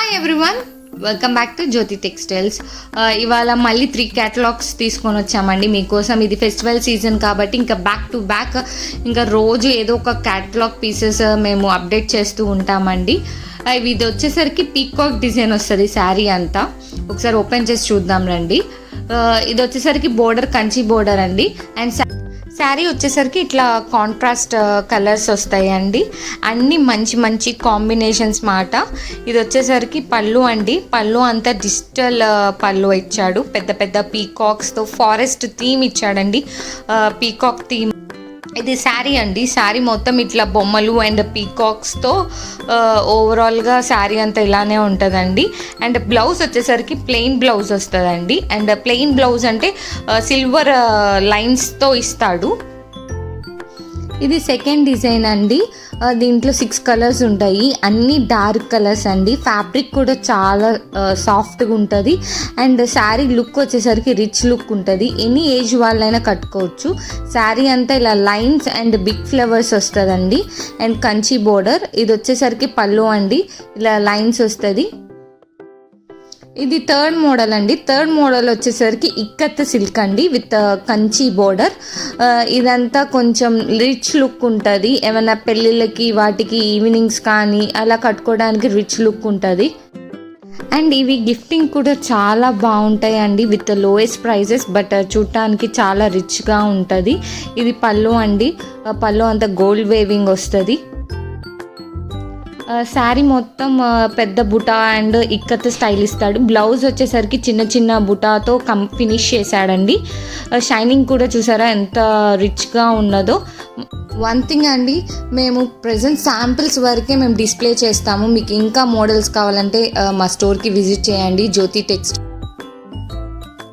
Hi everyone, welcome back to Jyoti textiles. ఇవాళ మళ్ళీ 3 catalogues తీసుకొని వచ్చామండి మీకోసం. ఇది ఫెస్టివల్ సీజన్ కాబట్టి ఇంకా బ్యాక్ టు బ్యాక్ ఇంకా రోజు ఏదో ఒక క్యాటలాగ్ పీసెస్ మేము అప్డేట్ చేస్తూ ఉంటామండి. ఇది వచ్చేసరికి పీకాక్ డిజైన్ వస్తుంది శారీ అంతా. ఒకసారి ఓపెన్ చేసి చూద్దాం రండి. ఇది వచ్చేసరికి బోర్డర్ కంచి బోర్డర్ అండి. అండ్ శారీ వచ్చేసరికి ఇట్లా కాంట్రాస్ట్ కలర్స్ వస్తాయండి. అన్నీ మంచి మంచి కాంబినేషన్స్ మాట. ఇది వచ్చేసరికి పళ్ళు అండి. పళ్ళు అంతా డిజిటల్ పళ్ళు ఇచ్చాడు. పెద్ద పెద్ద పీకాక్స్తో ఫారెస్ట్ థీమ్ ఇచ్చాడండి. Peacock theme. ఇది శారీ అండి. శారీ మొత్తం ఇట్లా బొమ్మలు అండ్ పీకాక్స్తో ఓవరాల్గా శారీ అంతా ఇలానే ఉంటుందండి. అండ్ బ్లౌజ్ వచ్చేసరికి ప్లెయిన్ బ్లౌజ్ వస్తుందండి. అండ్ ప్లెయిన్ బ్లౌజ్ అంటే సిల్వర్ లైన్స్తో ఇస్తాడు. ఇది సెకండ్ డిజైన్ అండి. దీంట్లో 6 కలర్స్ ఉంటాయి. అన్నీ డార్క్ కలర్స్ అండి. ఫ్యాబ్రిక్ కూడా చాలా సాఫ్ట్గా ఉంటుంది. అండ్ శారీ లుక్ వచ్చేసరికి రిచ్ లుక్ ఉంటుంది. ఎనీ ఏజ్ వాళ్ళైనా కట్టుకోవచ్చు. శారీ అంతా ఇలా లైన్స్ అండ్ బిగ్ ఫ్లవర్స్ వస్తుందండి. And Kanchi border. ఇది వచ్చేసరికి పళ్ళు అండి. ఇలా లైన్స్ వస్తుంది. ఇది థర్డ్ మోడల్ అండి. థర్డ్ మోడల్ వచ్చేసరికి ఇక్కత్ సిల్క్ అండి విత్ కంచి బోర్డర్. ఇదంతా కొంచెం రిచ్ లుక్ ఉంటుంది. ఏమైనా పెళ్ళిళ్ళకి వాటికి ఈవినింగ్స్ కానీ అలా కట్టుకోవడానికి రిచ్ లుక్ ఉంటుంది. అండ్ ఇవి గిఫ్టింగ్ కూడా చాలా బాగుంటాయండి విత్ లోయెస్ట్ ప్రైజెస్. బట్ చూడటానికి చాలా రిచ్గా ఉంటుంది. ఇది పళ్ళు అండి. పళ్ళు అంతా గోల్డ్ వేవింగ్ వస్తుంది. శారీ మొత్తం పెద్ద బుటా అండ్ ఇక్కత్ స్టైల్ ఇస్తాడు. బ్లౌజ్ వచ్చేసరికి చిన్న చిన్న బుటాతో ఫినిష్ చేశాడండి. షైనింగ్ కూడా చూసారా ఎంత రిచ్గా ఉన్నదో. వన్ థింగ్ అండి, మేము ప్రజెంట్ శాంపిల్స్ వరకే మేము డిస్ప్లే చేస్తాము. మీకు ఇంకా మోడల్స్ కావాలంటే మా స్టోర్కి విజిట్ చేయండి, జ్యోతి టెక్స్ట్.